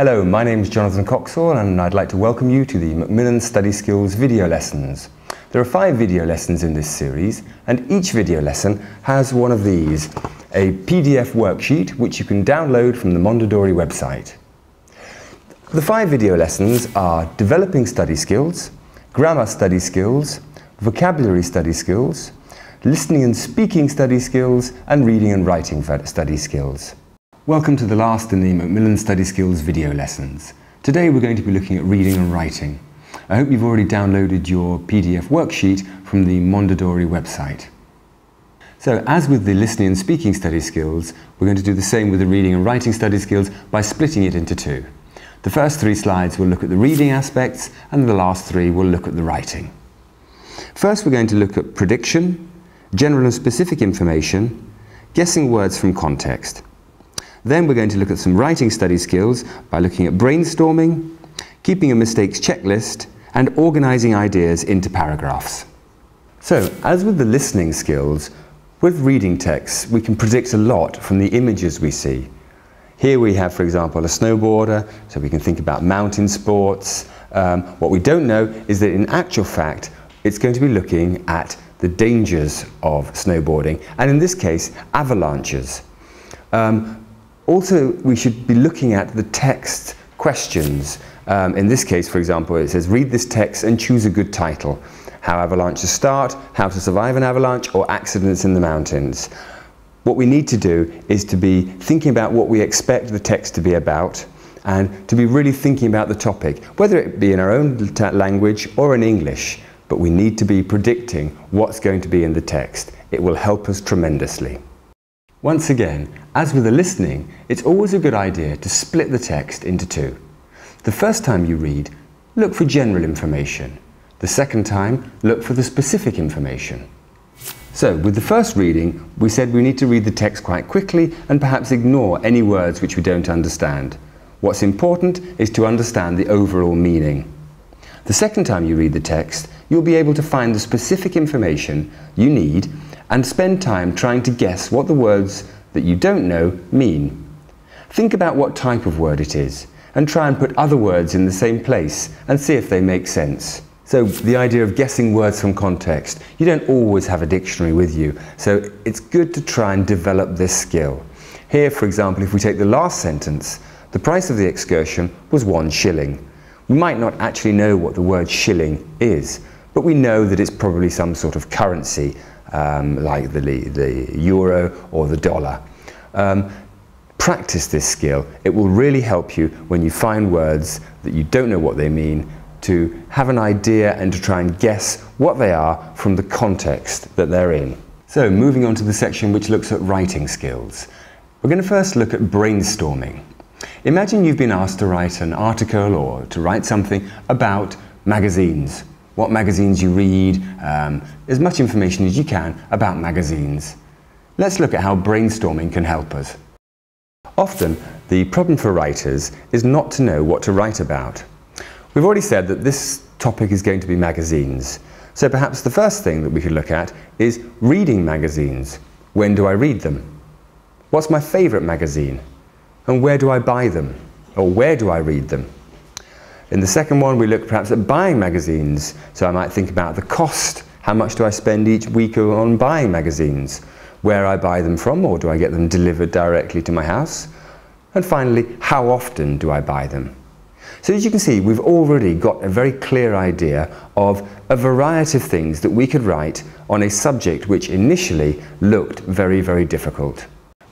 Hello, my name is Jonathan Coxall and I'd like to welcome you to the Macmillan Study Skills video lessons. There are 5 video lessons in this series and each video lesson has one of these, a PDF worksheet which you can download from the Mondadori website. The 5 video lessons are Developing Study Skills, Grammar Study Skills, Vocabulary Study Skills, Listening and Speaking Study Skills and Reading and Writing Study Skills. Welcome to the last in the Macmillan Study Skills video lessons. Today we're going to be looking at reading and writing. I hope you've already downloaded your PDF worksheet from the Mondadori website. So as with the listening and speaking study skills, we're going to do the same with the reading and writing study skills by splitting it into 2. The first 3 slides will look at the reading aspects and the last 3 will look at the writing. First we're going to look at prediction, general and specific information, guessing words from context. Then we're going to look at some writing study skills by looking at brainstorming, keeping a mistakes checklist, and organising ideas into paragraphs. So, as with the listening skills, with reading texts we can predict a lot from the images we see. Here we have, for example, a snowboarder, so we can think about mountain sports. What we don't know is that in actual fact it's going to be looking at the dangers of snowboarding, and in this case, avalanches. Also, we should be looking at the text questions. In this case, for example, it says, read this text and choose a good title. How avalanches start, how to survive an avalanche, or accidents in the mountains. What we need to do is to be thinking about what we expect the text to be about and to be really thinking about the topic, whether it be in our own language or in English, but we need to be predicting what's going to be in the text. It will help us tremendously. Once again, as with the listening, it's always a good idea to split the text into 2. The first time you read, look for general information. The second time, look for the specific information. So, with the first reading, we said we need to read the text quite quickly and perhaps ignore any words which we don't understand. What's important is to understand the overall meaning. The second time you read the text, you'll be able to find the specific information you need and spend time trying to guess what the words that you don't know mean. Think about what type of word it is and try and put other words in the same place and see if they make sense. So the idea of guessing words from context, you don't always have a dictionary with you, so it's good to try and develop this skill. Here, for example, if we take the last sentence, the price of the excursion was 1 shilling. We might not actually know what the word shilling is, but we know that it's probably some sort of currency, like the euro or the dollar. Practice this skill. It will really help you when you find words that you don't know what they mean to have an idea and to try and guess what they are from the context that they're in. So moving on to the section which looks at writing skills. We're going to first look at brainstorming. Imagine you've been asked to write an article or to write something about magazines. What magazines you read, as much information as you can about magazines. Let's look at how brainstorming can help us. Often, the problem for writers is not to know what to write about. We've already said that this topic is going to be magazines, so perhaps the first thing that we could look at is reading magazines. When do I read them? What's my favourite magazine? And where do I buy them? Or where do I read them? In the second one, we look perhaps at buying magazines. So I might think about the cost. How much do I spend each week on buying magazines? Where I buy them from, or do I get them delivered directly to my house? And finally, how often do I buy them? So as you can see, we've already got a very clear idea of a variety of things that we could write on a subject which initially looked very, very difficult.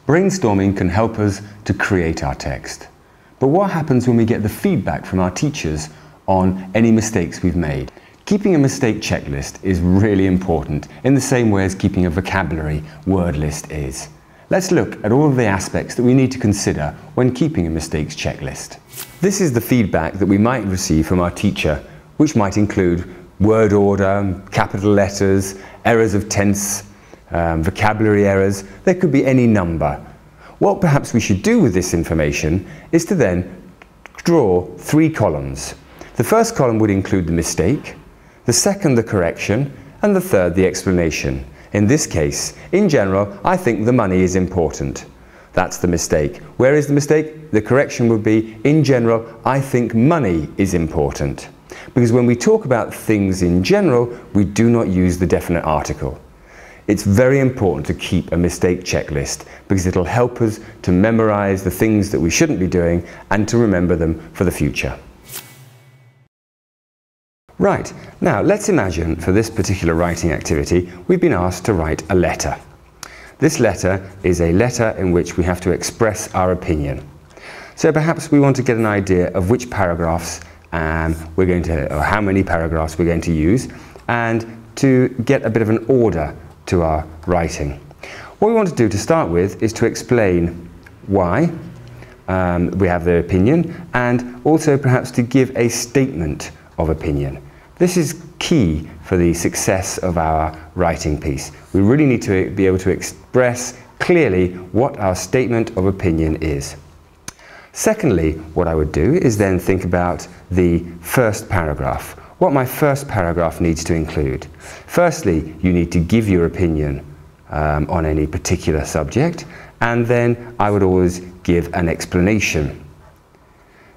Brainstorming can help us to create our text. But what happens when we get the feedback from our teachers on any mistakes we've made? Keeping a mistake checklist is really important in the same way as keeping a vocabulary word list is. Let's look at all of the aspects that we need to consider when keeping a mistakes checklist. This is the feedback that we might receive from our teacher, which might include word order, capital letters, errors of tense, vocabulary errors. There could be any number. What perhaps we should do with this information is to then draw 3 columns. The first column would include the mistake, the second the correction, and the third the explanation. In this case, in general, I think the money is important. That's the mistake. Where is the mistake? The correction would be, in general, I think money is important. Because when we talk about things in general, we do not use the definite article. It's very important to keep a mistake checklist because it'll help us to memorize the things that we shouldn't be doing and to remember them for the future. Right, now let's imagine for this particular writing activity, we've been asked to write a letter. This letter is a letter in which we have to express our opinion. So perhaps we want to get an idea of which paragraphs we're going to, or how many paragraphs we're going to use, and to get a bit of an order to our writing. What we want to do to start with is to explain why we have the opinion, and also perhaps to give a statement of opinion. This is key for the success of our writing piece. We really need to be able to express clearly what our statement of opinion is. Secondly, what I would do is then think about the first paragraph, what my first paragraph needs to include. Firstly, you need to give your opinion on any particular subject, and then I would always give an explanation.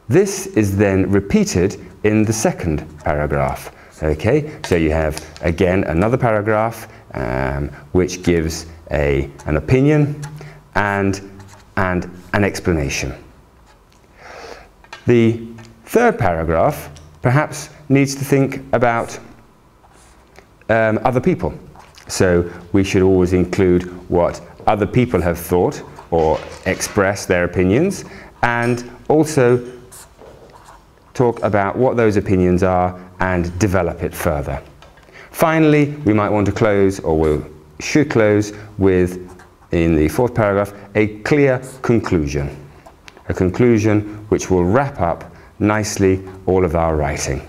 This is then repeated in the second paragraph. Okay, so you have again another paragraph which gives an opinion and an explanation. The third paragraph perhaps needs to think about other people. So we should always include what other people have thought or express their opinions, and also talk about what those opinions are and develop it further. Finally, we might want to close, or we should close with, in the fourth paragraph, a clear conclusion. A conclusion which will wrap up nicely all of our writing.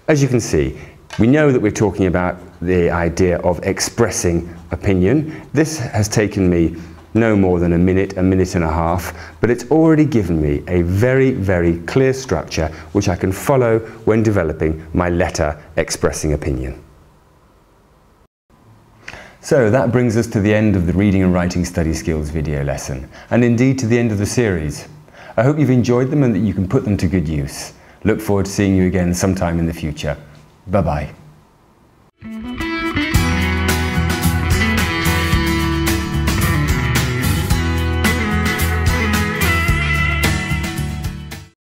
As you can see, we know that we're talking about the idea of expressing opinion. This has taken me no more than a minute and a half, but it's already given me a very, very clear structure which I can follow when developing my letter expressing opinion. So that brings us to the end of the Reading and Writing Study Skills video lesson, and indeed to the end of the series. I hope you've enjoyed them and that you can put them to good use. Look forward to seeing you again sometime in the future. Bye-bye.